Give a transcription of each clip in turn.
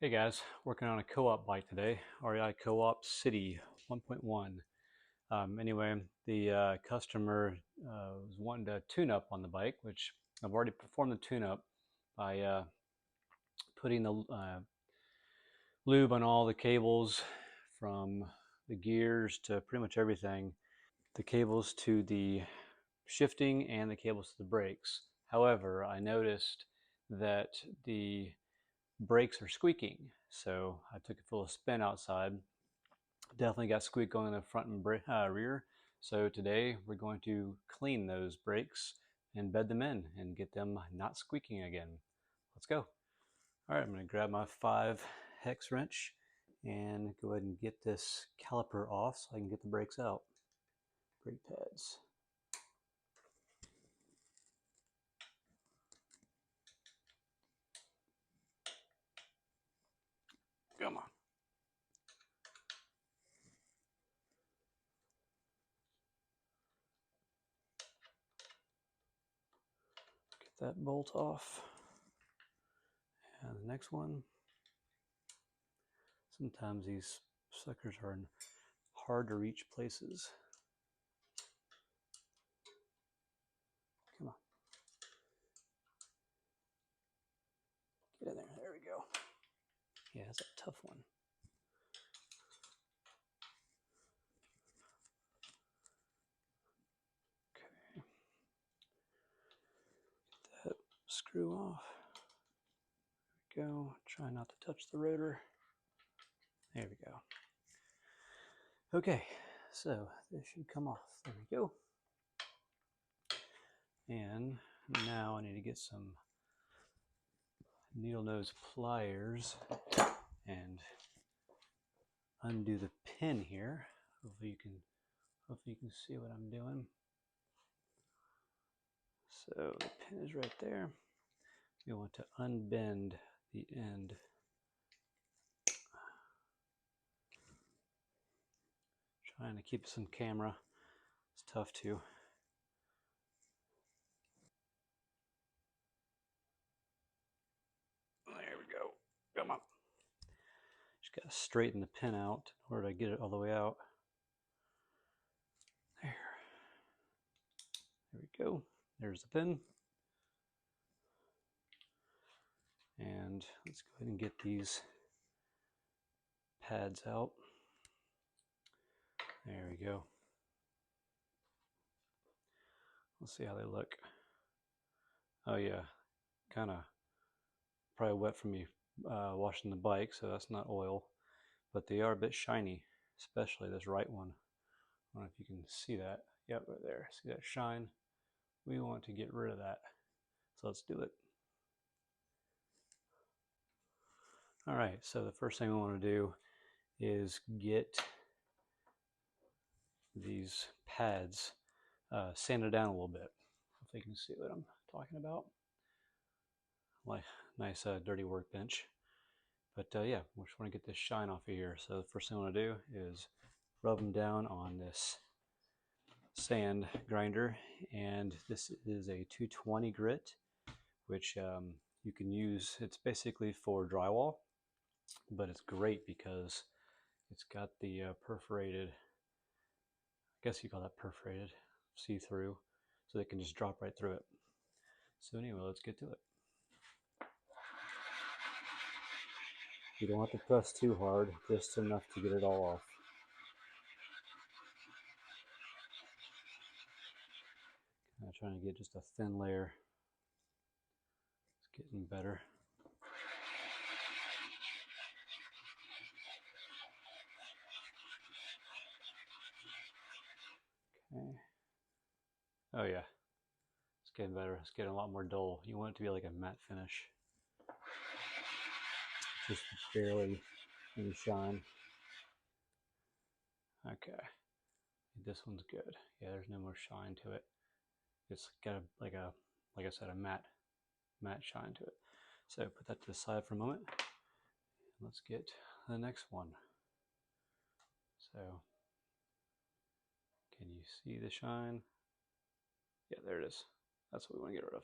Hey guys, working on a co-op bike today, REI Co-op City 1.1. Anyway, the customer was wanting to tune up on the bike, which I've already performed the tune up by putting the lube on all the cables from the gears to pretty much everything, the cables to the shifting and the cables to the brakes. However, I noticed that the brakes are squeaking, so I took a full spin outside. Definitely got squeak going in the front and rear. So today we're going to clean those brakes and bed them in and get them not squeaking again. Let's go. All right, I'm going to grab my 5 hex wrench and go ahead and get this caliper off so I can get the brakes out. Brake pads. Come on. Get that bolt off. And the next one. Sometimes these suckers are in hard to reach places. Come on. Get in there. There we go. Yeah, it's a tough one. Okay. Get that screw off. There we go. Try not to touch the rotor. There we go. Okay, so this should come off. There we go. And now I need to get some needle nose pliers and undo the pin here. Hopefully you can see what I'm doing. So the pin is right there. We want to unbend the end. Trying to keep some camera. It's tough too. There we go. Come on. Just got to straighten the pin out in order to get it all the way out. There. There we go. There's the pin. And let's go ahead and get these pads out. There we go. Let's see how they look. Oh yeah, kind of probably wet from me washing the bike, so that's not oil, but they are a bit shiny, especially this right one. I don't know if you can see that. Yep, right there. See that shine? We want to get rid of that. So let's do it. All right, so the first thing we want to do is get these pads sanded down a little bit. Hopefully you can see what I'm talking about. Like nice dirty workbench. But yeah, we just want to get this shine off of here. So the first thing I want to do is rub them down on this sand grinder, and this is a 220 grit, which you can use. It's basically for drywall, but it's great because it's got the perforated, I guess you call that perforated, see-through, so they can just drop right through it. So anyway, let's get to it. You don't have to press too hard, just enough to get it all off. I'm trying to get just a thin layer. It's getting better. Okay. Oh yeah, it's getting better. It's getting a lot more dull. You want it to be like a matte finish. Just barely any shine. Okay, this one's good. Yeah, there's no more shine to it. It's got like I said, a matte shine to it. So put that to the side for a moment. Let's get the next one. So can you see the shine? Yeah, there it is. That's what we want to get rid of.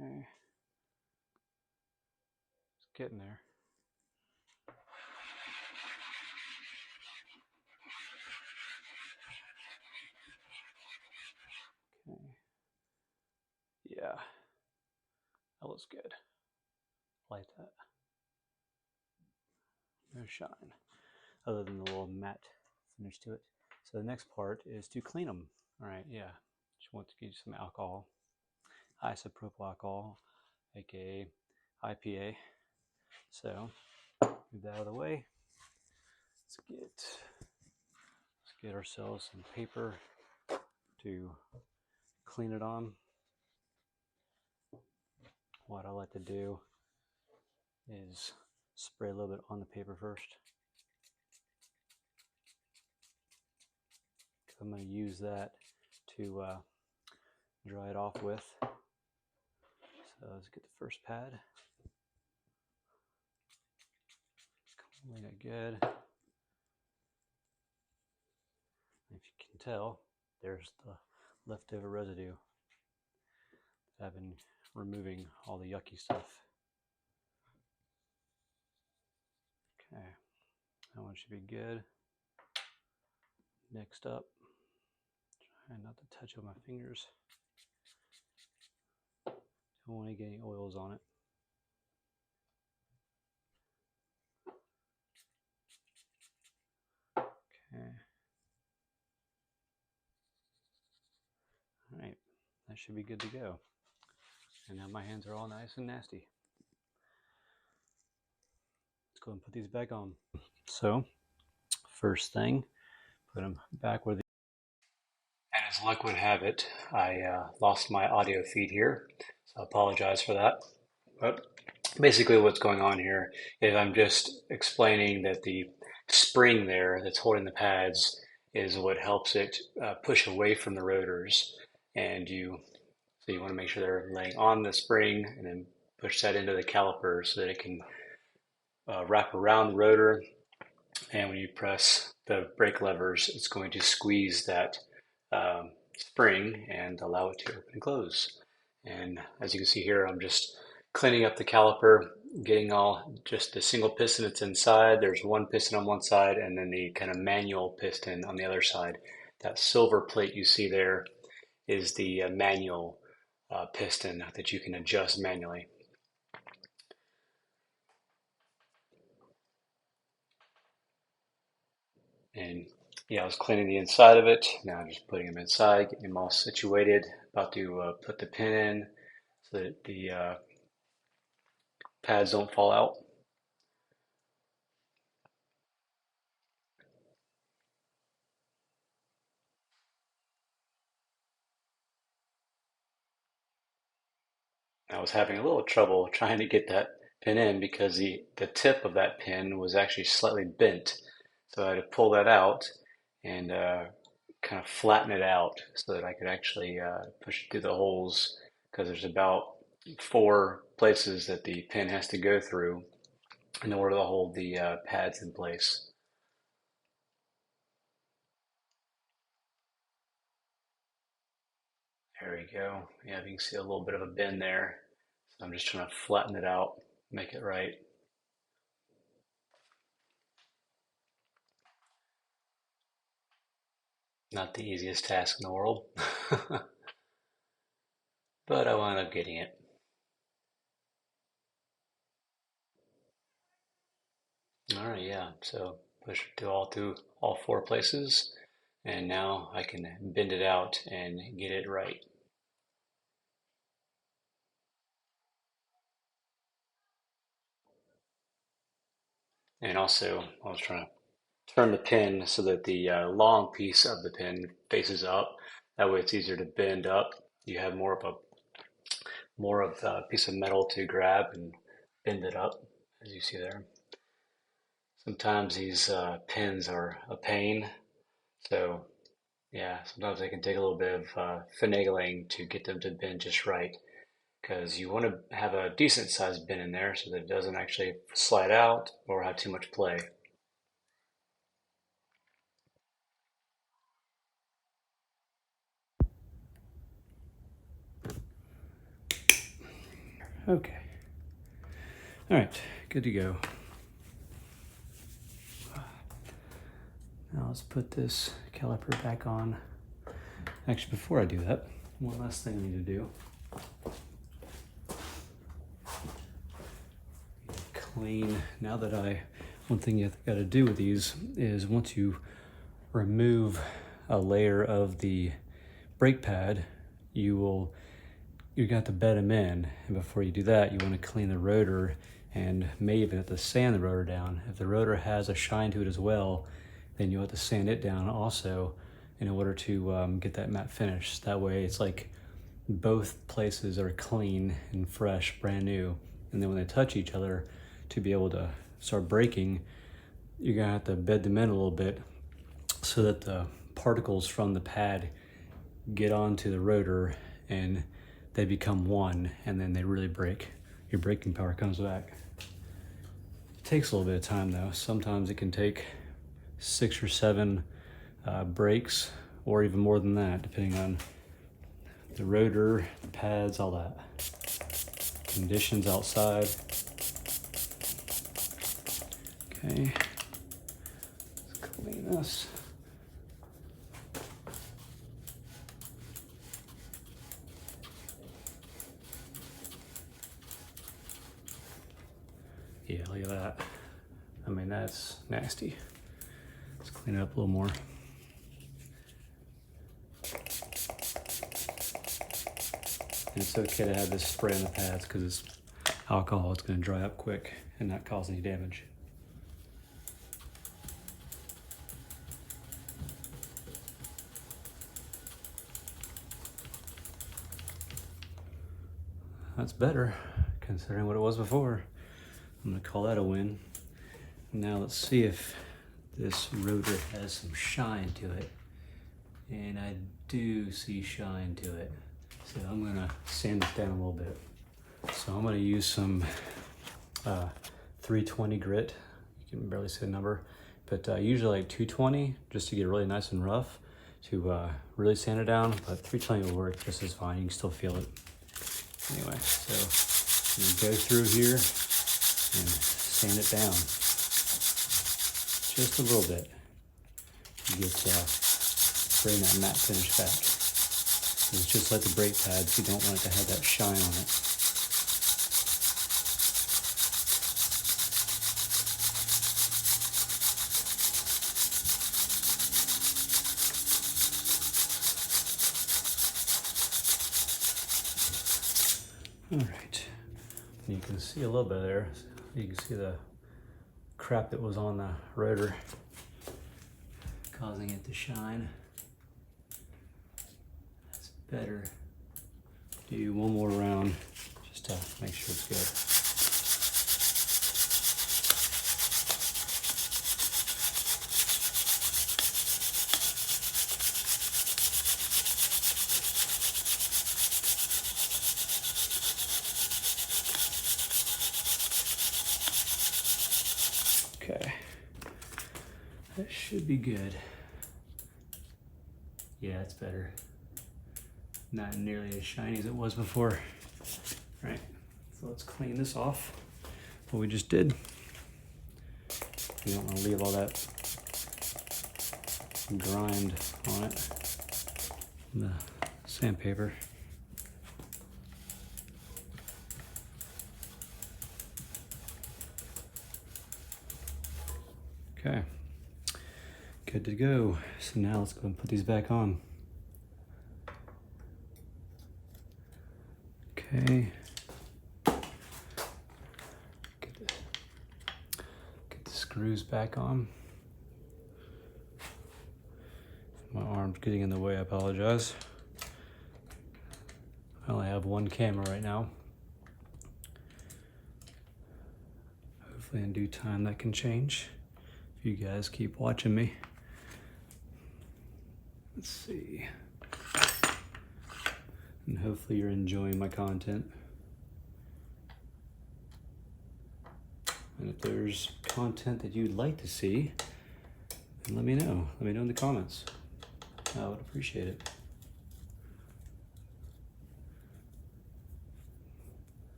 Okay. It's getting there. Okay. Yeah, that looks good. Like that. No shine, other than the little matte finish to it. So the next part is to clean them. All right, yeah. Just want to get you some alcohol, isopropyl alcohol, aka IPA. So move that out of the way. Let's get ourselves some paper to clean it on. What I like to do is spray a little bit on the paper first, because I'm going to use that to dry it off with. So let's get the first pad. Clean it good. If you can tell, there's the leftover residue. I've been removing all the yucky stuff. Okay, that one should be good. Next up, try not to touch with my fingers. Don't want to get any oils on it. Okay. All right, that should be good to go. And now my hands are all nice and nasty. Let's go and put these back on. So, first thing, put them back where the... And as luck would have it, I lost my audio feed here, so I apologize for that. But basically what's going on here is I'm just explaining that the spring there that's holding the pads is what helps it push away from the rotors. And so you want to make sure they're laying on the spring and then push that into the caliper so that it can wrap around the rotor. And when you press the brake levers, it's going to squeeze that spring and allow it to open and close. And as you can see here, I'm just cleaning up the caliper, getting all just the single piston that's inside. There's one piston on one side and then the kind of manual piston on the other side. That silver plate you see there is the manual piston that you can adjust manually. And yeah, I was cleaning the inside of it. Now I'm just putting them inside, getting them all situated. About to put the pin in so that the pads don't fall out. I was having a little trouble trying to get that pin in because the tip of that pin was actually slightly bent. So I had to pull that out and kind of flatten it out so that I could actually push it through the holes, because there's about 4 places that the pin has to go through in order to hold the pads in place. There we go. Yeah, you can see a little bit of a bend there. So I'm just trying to flatten it out, make it right. Not the easiest task in the world, but I wound up getting it. All right, yeah. So push it through all 4 places, and now I can bend it out and get it right. And also, I was trying to turn the pin so that the long piece of the pin faces up. That way, it's easier to bend up. You have more of a piece of metal to grab and bend it up, as you see there. Sometimes these pins are a pain, so yeah, sometimes they can take a little bit of finagling to get them to bend just right, because you want to have a decent sized bend in there so that it doesn't actually slide out or have too much play. Okay. All right, good to go. Now let's put this caliper back on. Actually, before I do that, one last thing I need to do. Clean. Now that one thing you got to do with these is once you remove a layer of the brake pad, you're gonna have to bed them in. And before you do that, you want to clean the rotor and may even have to sand the rotor down. If the rotor has a shine to it as well, then you'll have to sand it down also in order to get that matte finish. That way it's like both places are clean and fresh, brand new. And then when they touch each other, to be able to start braking, you're gonna have to bed them in a little bit so that the particles from the pad get onto the rotor and they become one, and then they really brake. Your braking power comes back. It takes a little bit of time though. Sometimes it can take 6 or 7 brakes, or even more than that, depending on the rotor, the pads, all that. Conditions outside. Okay, let's clean this. Yeah, look at that. I mean, that's nasty. Let's clean it up a little more. And it's okay to have this spray on the pads because it's alcohol. It's going to dry up quick and not cause any damage. That's better considering what it was before. I'm gonna call that a win. Now let's see if this rotor has some shine to it. And I do see shine to it. So I'm gonna sand it down a little bit. So I'm gonna use some 320 grit. You can barely see the number, but usually like 220 just to get really nice and rough to really sand it down, but 320 will work just as fine. You can still feel it. Anyway, so I'm gonna go through here and sand it down just a little bit to get bring that matte finish back. It's just like the brake pads, you don't want it to have that shine on it. All right, you can see a little bit there. You can see the crap that was on the rotor causing it to shine. That's better. Do one more round just to make sure it's good. Okay, that should be good. Yeah, it's better. Not nearly as shiny as it was before. All right, so let's clean this off, what we just did. You don't want to leave all that grind on it, the sandpaper. Okay, good to go. So now let's go and put these back on. Okay. Get the screws back on. My arm's getting in the way, I apologize. I only have one camera right now. Hopefully in due time that can change. If you guys keep watching me. Let's see. And hopefully you're enjoying my content. And if there's content that you'd like to see, then let me know. Let me know in the comments. I would appreciate it.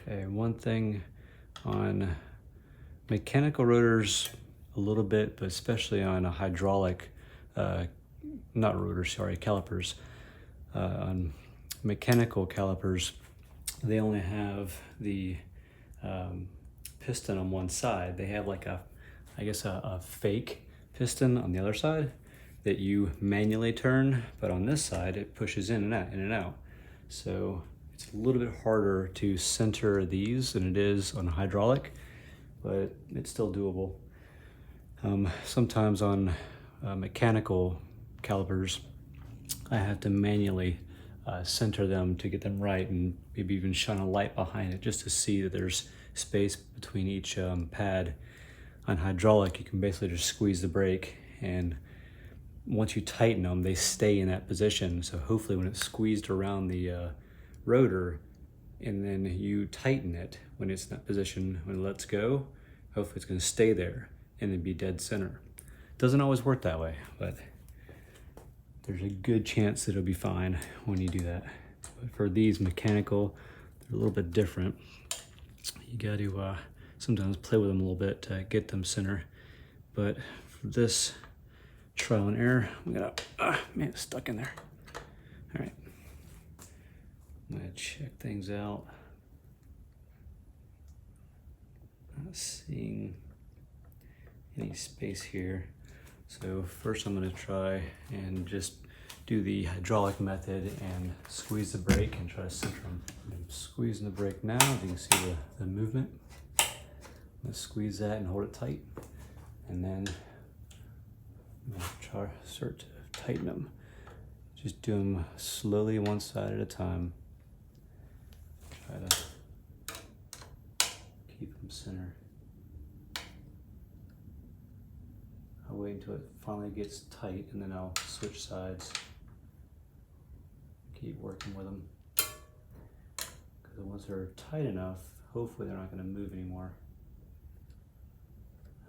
Okay, one thing on mechanical rotors a little bit, but especially on a hydraulic, not rotors, sorry, calipers. On mechanical calipers, they only have the piston on one side. They have like I guess a fake piston on the other side that you manually turn, but on this side it pushes in and out, in and out. So it's a little bit harder to center these than it is on hydraulic, but it's still doable. Sometimes on mechanical calipers, I have to manually center them to get them right, and maybe even shine a light behind it just to see that there's space between each pad. On hydraulic, you can basically just squeeze the brake, and once you tighten them, they stay in that position. So hopefully when it's squeezed around the rotor and then you tighten it when it's in that position, when it lets go, hopefully it's going to stay there and then be dead center. Doesn't always work that way, but there's a good chance that it'll be fine when you do that. But for these mechanical, they're a little bit different. You got to sometimes play with them a little bit to get them center. But for this trial and error, I'm gonna, man, it's stuck in there. All right, I'm gonna check things out. Not seeing any space here. So first I'm gonna try and just do the hydraulic method and squeeze the brake and try to center them. I'm squeezing the brake now, you can see the movement. I'm gonna squeeze that and hold it tight. And then I'm gonna start to tighten them. Just do them slowly, one side at a time. Try to keep them center. I'll wait until it finally gets tight and then I'll switch sides. Keep working with them. Because once they're tight enough, hopefully they're not going to move anymore.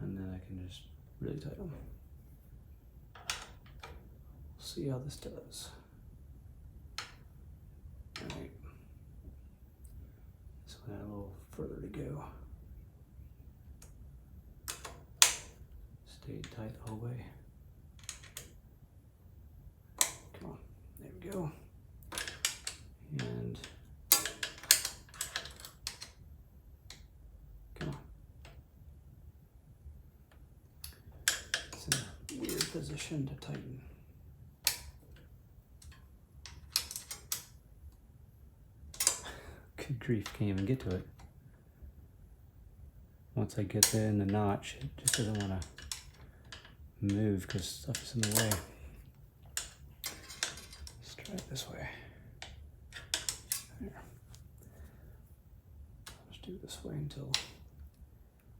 And then I can just really tighten them. We'll see how this does. Alright. This one had a little further to go. Stay tight the whole way. Come on, there we go. And come on. It's in a weird position to tighten. Good grief, can't even get to it. Once I get there in the notch, it just doesn't want to move because stuff is in the way. Let's try it this way. There. Let's do it this way until,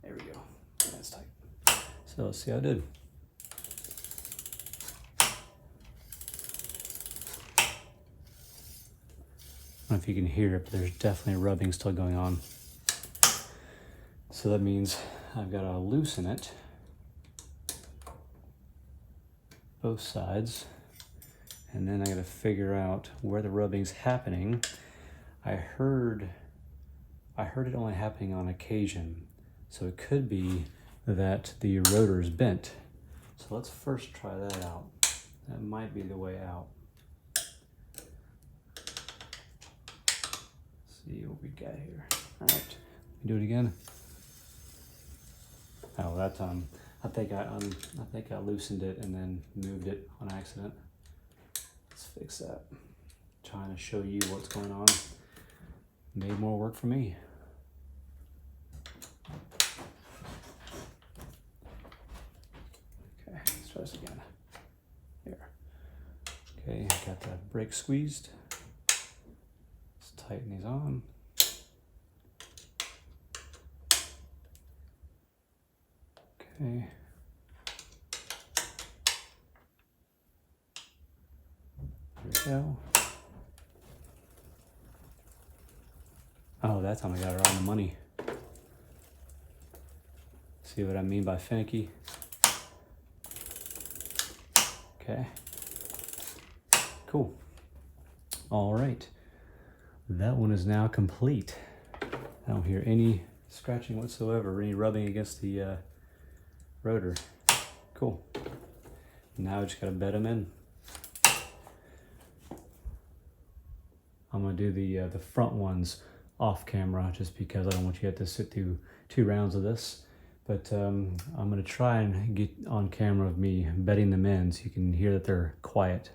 there we go. That's tight. So let's see how I did. I don't know if you can hear it, but there's definitely rubbing still going on. So that means I've got to loosen it, both sides, and then I got to figure out where the rubbing's happening. I heard it only happening on occasion, so it could be that the rotor is bent. So let's first try that out. That might be the way out. See what we got here. All right, do it again. Oh, that time I think I loosened it and then moved it on accident. Let's fix that. Trying to show you what's going on. Made more work for me. Okay, let's try this again. Here. Okay, got the brake squeezed. Let's tighten these on. Okay. There we go. Oh, that time I got it on the money. See what I mean by finicky? Okay. Cool. All right. That one is now complete. I don't hear any scratching whatsoever, any rubbing against the rotor. Cool. Now I just gotta bed them in. I'm gonna do the front ones off camera just because I don't want you to have to sit through 2 rounds of this. But I'm gonna try and get on camera of me bedding them in so you can hear that they're quiet